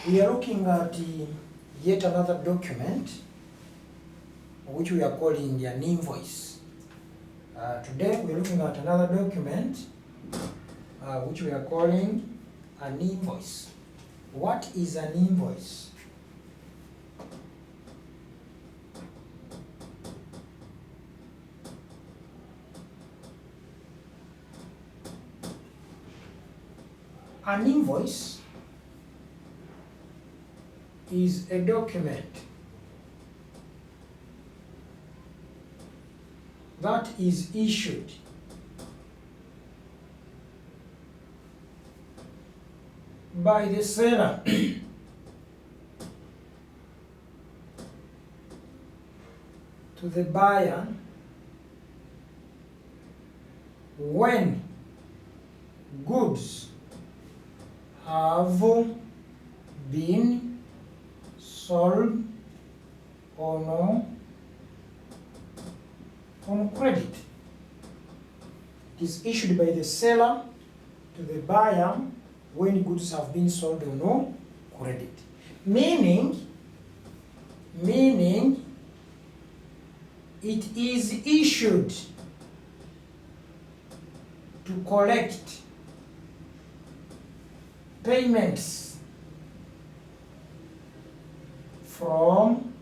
We are looking at yet another document which we are calling an invoice. Today we are looking at another document which we are calling an invoice. What is an invoice? An invoice is a document that is issued by the seller to the buyer when goods have been sold on credit. It is issued by the seller to the buyer when goods have been sold on credit. Meaning it is issued to collect payments from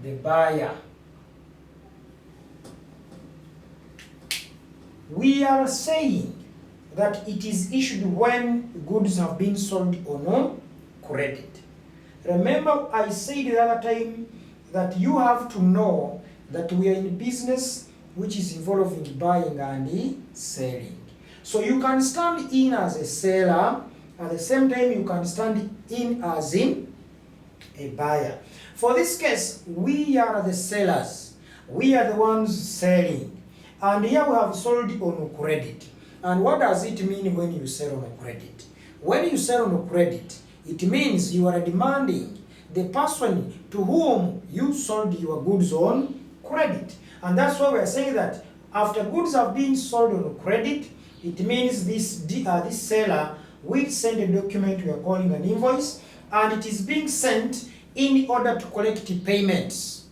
the buyer. We are saying that it is issued when goods have been sold on credit. Remember, I said the other time that you have to know that we are in business which is involving buying and selling. So you can stand in as a seller, at the same time you can stand in as a buyer. For this case, we are the sellers. We are the ones selling. And here we have sold on credit. And what does it mean when you sell on credit? When you sell on credit, it means you are demanding the person to whom you sold your goods on credit. And that's why we are saying that after goods have been sold on credit, it means this seller will send a document we are calling an invoice, and it is being sent in order to collect payments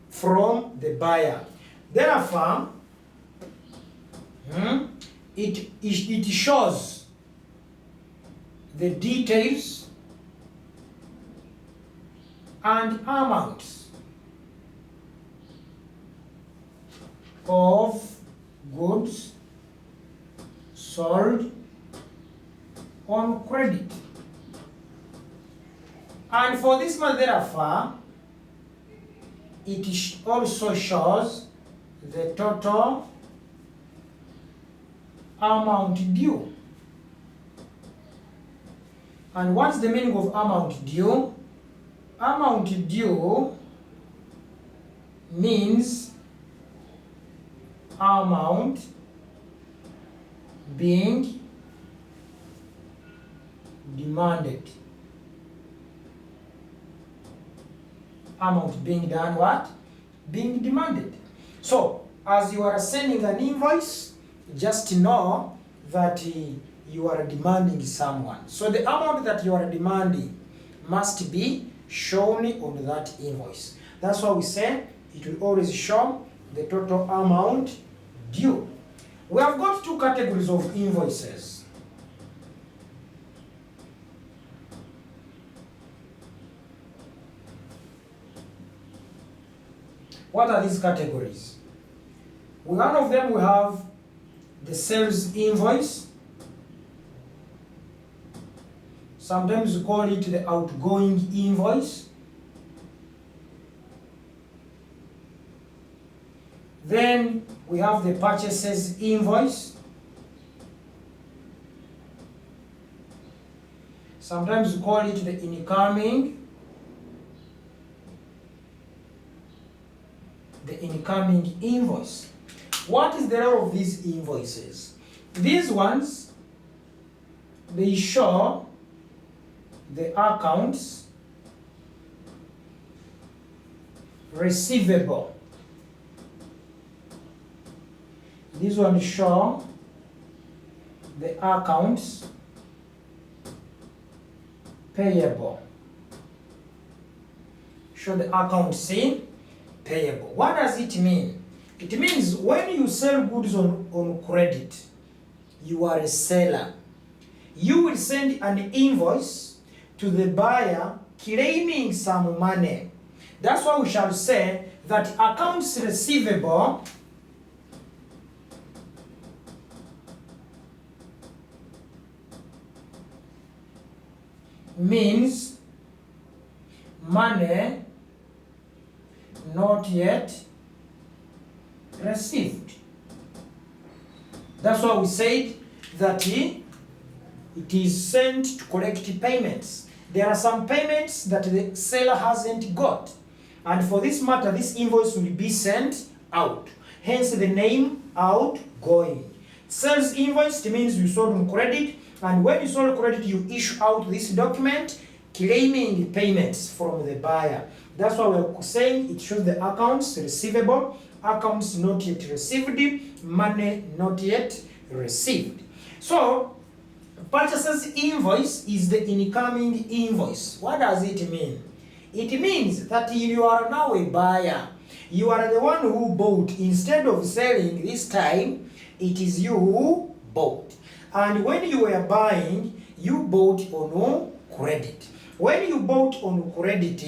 from the buyer. Therefore, it shows the details and amounts of goods sold on credit. And for this one, therefore, it also shows the total amount due. And what's the meaning of amount due? Amount due means amount being demanded. Amount being done what? Being demanded. So, as you are sending an invoice, just know that you are demanding someone. So the amount that you are demanding must be shown on that invoice. That's why we say it will always show the total amount due. We have got two categories of invoices. What are these categories? One of them we have the sales invoice. Sometimes we call it the outgoing invoice. Then we have the purchases invoice. Sometimes we call it the incoming invoice. What is the role of these invoices? These ones, they show the accounts receivable. These ones show the accounts payable. Show the account C payable. What does it mean? It means when you sell goods on credit, you are a seller. You will send an invoice to the buyer claiming some money. That's why we shall say that accounts receivable means money not yet received. That's why we said that it is sent to collect payments. There are some payments that the seller hasn't got, and for this matter, this invoice will be sent out. Hence the name outgoing. Sales invoice means you sold on credit, and when you sold credit, you issue out this document claiming payments from the buyer. That's why we're saying it shows the accounts receivable, accounts not yet received, money not yet received. So, purchaser's invoice is the incoming invoice. What does it mean? It means that you are now a buyer. You are the one who bought. Instead of selling this time, it is you who bought. And when you were buying, you bought on credit. When you bought on credit,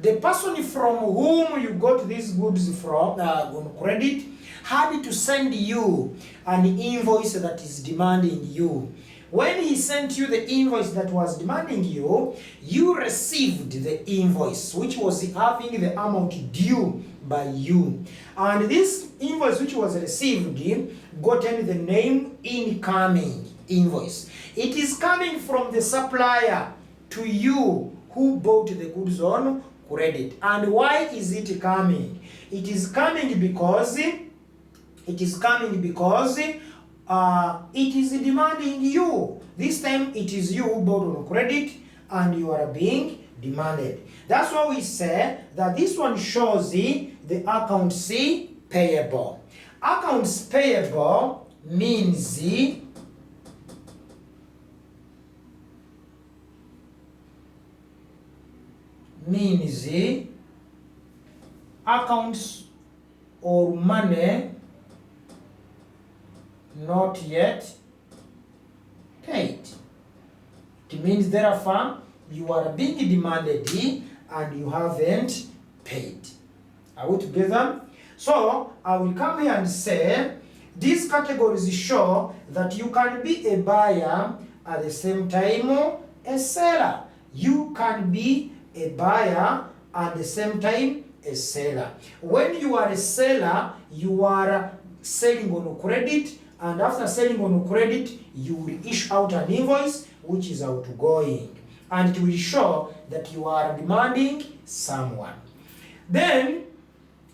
the person from whom you got these goods from on credit had to send you an invoice that is demanding you. When he sent you the invoice that was demanding you, you received the invoice which was having the amount due by you. And this invoice which was received gotten the name incoming invoice. It is coming from the supplier to you who bought the goods on credit. And why is it coming? It is coming because it is demanding you. This time it is you who bought on credit and you are being demanded. That's why we say that this one shows the accounts payable. Accounts payable means accounts or money not yet paid. It means therefore you are being demanded and you haven't paid. Are we together? So I will come here and say these categories show that you can be a buyer at the same time a seller. You can be a buyer at the same time a seller. When you are a seller, you are selling on credit, and after selling on credit, you will issue out an invoice which is outgoing, and it will show that you are demanding someone. Then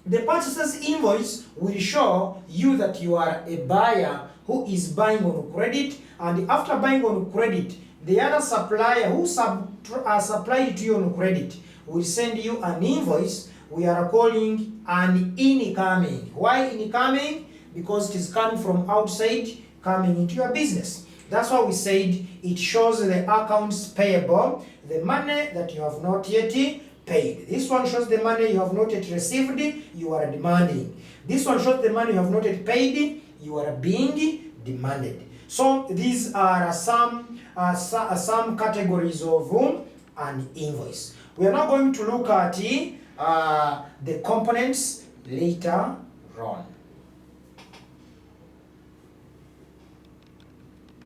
the purchaser's invoice will show you that you are a buyer who is buying on credit, and after buying on credit, the other supplier who supplied to you on credit will send you an invoice we are calling an incoming. Why incoming? Because it is coming from outside, coming into your business. That's why we said it shows the accounts payable, the money that you have not yet paid. This one shows the money you have not yet received, you are demanding. This one shows the money you have not yet paid, you are being demanded. So these are some categories of an invoice. We are now going to look at the components later on.